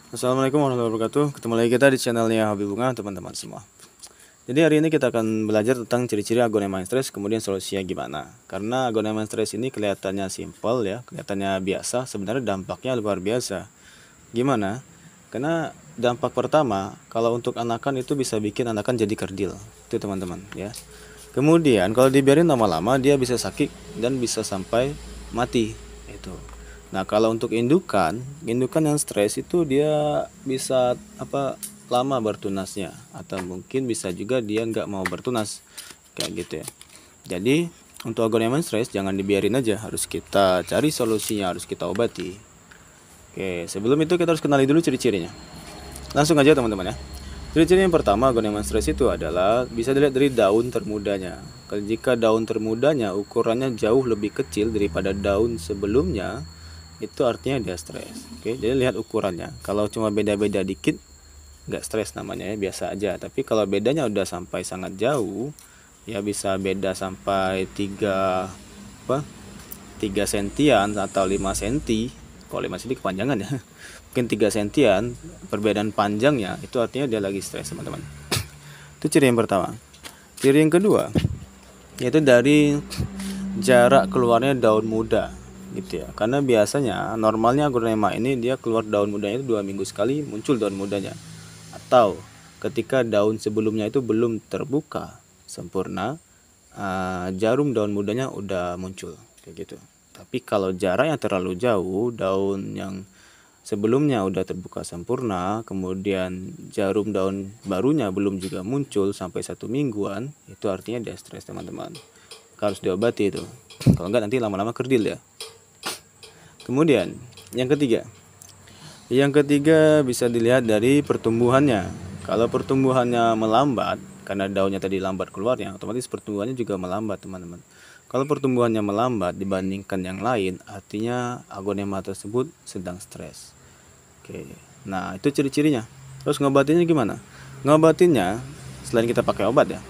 Assalamualaikum warahmatullahi wabarakatuh. Ketemu lagi kita di channelnya Hobi Bunga, teman-teman semua. Jadi hari ini kita akan belajar tentang ciri-ciri aglonema stress, kemudian solusinya gimana. Karena aglonema stress ini kelihatannya simpel ya, kelihatannya biasa, sebenarnya dampaknya luar biasa. Gimana? Karena dampak pertama, kalau untuk anakan itu bisa bikin anakan jadi kerdil. Itu teman-teman ya. Kemudian kalau dibiarin lama-lama dia bisa sakit dan bisa sampai mati. Itu. Nah, kalau untuk indukan yang stres itu dia bisa lama bertunasnya atau mungkin bisa juga dia nggak mau bertunas kayak gitu ya. Jadi untuk aglonema stres jangan dibiarin aja, harus kita cari solusinya, harus kita obati. Oke, sebelum itu kita harus kenali dulu ciri-cirinya. Langsung aja teman-teman ya. Ciri-ciri yang pertama aglonema stress itu adalah bisa dilihat dari daun termudanya. Jika daun termudanya ukurannya jauh lebih kecil daripada daun sebelumnya, itu artinya dia stres. Oke, jadi lihat ukurannya. Kalau cuma beda-beda dikit, nggak stres namanya ya, biasa aja. Tapi kalau bedanya udah sampai sangat jauh, ya bisa beda sampai 3 sentian atau 5 senti. Kalau 5 senti kepanjangan ya. Mungkin 3 sentian perbedaan panjangnya, itu artinya dia lagi stres, teman-teman. Itu ciri yang pertama. Ciri yang kedua yaitu dari jarak keluarnya daun muda gitu ya. Karena biasanya normalnya aglonema ini dia keluar daun mudanya itu 2 minggu sekali muncul daun mudanya. Atau ketika daun sebelumnya itu belum terbuka sempurna, jarum daun mudanya udah muncul kayak gitu. Tapi kalau jarak yang terlalu jauh, daun yang sebelumnya udah terbuka sempurna, kemudian jarum daun barunya belum juga muncul sampai 1 mingguan, itu artinya dia stres, teman-teman. Harus diobati itu. Kalau enggak nanti lama-lama kerdil ya. Kemudian yang ketiga. Yang ketiga bisa dilihat dari pertumbuhannya. Kalau pertumbuhannya melambat, karena daunnya tadi lambat keluarnya, otomatis pertumbuhannya juga melambat, teman-teman. Kalau pertumbuhannya melambat dibandingkan yang lain, artinya aglonema tersebut sedang stres. Oke, nah itu ciri-cirinya. Terus ngobatinnya gimana? Ngobatinnya selain kita pakai obat ya.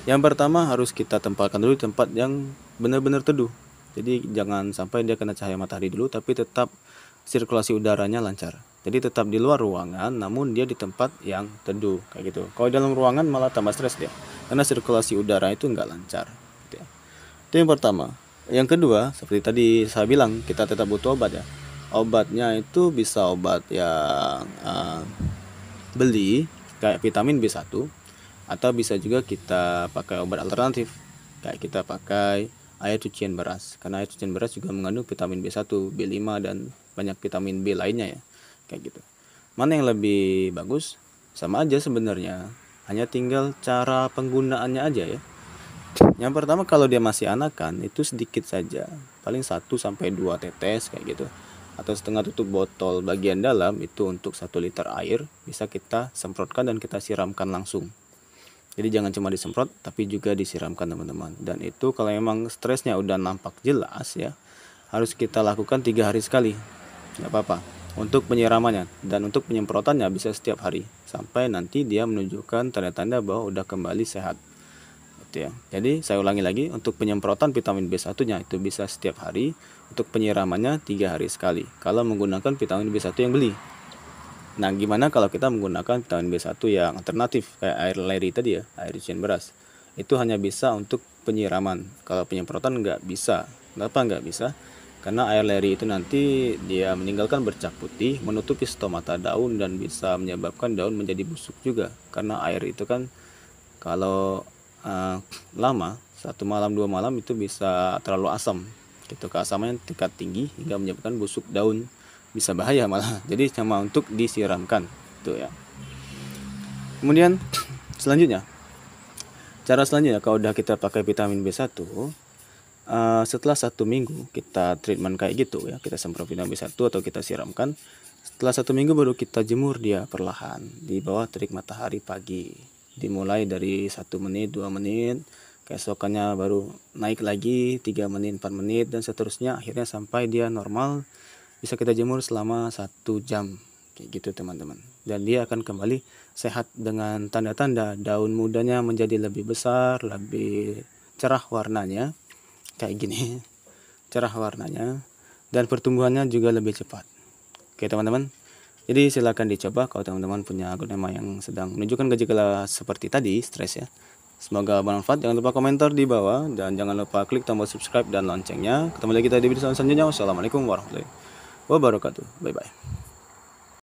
Yang pertama harus kita tempatkan dulu di tempat yang benar-benar teduh. Jadi jangan sampai dia kena cahaya matahari dulu, tapi tetap sirkulasi udaranya lancar. Jadi tetap di luar ruangan, namun dia di tempat yang teduh kayak gitu. Kalau dalam ruangan malah tambah stres dia, karena sirkulasi udara itu nggak lancar. Gitu ya. Itu yang pertama. Yang kedua, seperti tadi saya bilang, kita tetap butuh obat ya. Obatnya itu bisa obat yang beli kayak vitamin B1, atau bisa juga kita pakai obat alternatif kayak kita pakai air cucian beras, karena air cucian beras juga mengandung vitamin B1, B5 dan banyak vitamin B lainnya ya kayak gitu. Mana yang lebih bagus? Sama aja sebenarnya, hanya tinggal cara penggunaannya aja ya. Yang pertama kalau dia masih anakan itu sedikit saja, paling 1 sampai 2 tetes kayak gitu, atau setengah tutup botol bagian dalam itu untuk 1 liter air bisa kita semprotkan dan kita siramkan langsung. Jadi jangan cuma disemprot tapi juga disiramkan, teman-teman. Dan itu kalau memang stresnya udah nampak jelas ya, harus kita lakukan 3 hari sekali, nggak apa-apa untuk penyiramannya. Dan untuk penyemprotannya bisa setiap hari sampai nanti dia menunjukkan tanda-tanda bahwa udah kembali sehat gitu ya. Jadi saya ulangi lagi, untuk penyemprotan vitamin B1 nya itu bisa setiap hari, untuk penyiramannya 3 hari sekali kalau menggunakan vitamin B1 yang beli. Nah, gimana kalau kita menggunakan vitamin B1 yang alternatif kayak air leri tadi ya, air cucian beras. Itu hanya bisa untuk penyiraman. Kalau penyemprotan nggak bisa. Kenapa nggak bisa? Karena air leri itu nanti dia meninggalkan bercak putih, menutupi stomata daun dan bisa menyebabkan daun menjadi busuk juga. Karena air itu kan kalau lama, 1 malam 2 malam itu bisa terlalu asam. Gitu, keasamannya tingkat tinggi hingga menyebabkan busuk daun, bisa bahaya malah. Jadi cuma untuk disiramkan itu ya. Kemudian selanjutnya, cara selanjutnya kalau udah kita pakai vitamin B1, setelah 1 minggu kita treatment kayak gitu ya, kita semprot vitamin B1 atau kita siramkan, setelah 1 minggu baru kita jemur dia perlahan di bawah terik matahari pagi. Dimulai dari 1 menit 2 menit, keesokannya baru naik lagi 3 menit 4 menit dan seterusnya, akhirnya sampai dia normal bisa kita jemur selama 1 jam kayak gitu, teman-teman. Dan dia akan kembali sehat dengan tanda-tanda daun mudanya menjadi lebih besar, lebih cerah warnanya kayak gini, cerah warnanya, dan pertumbuhannya juga lebih cepat. Oke teman-teman, Jadi silakan dicoba kalau teman-teman punya aglonema yang sedang menunjukkan gejala seperti tadi, stres ya. Semoga bermanfaat. Jangan lupa komentar di bawah dan jangan lupa klik tombol subscribe dan loncengnya. Ketemu lagi kita di video selanjutnya. Wassalamualaikum warahmatullahi wabarakatuh. Bye bye.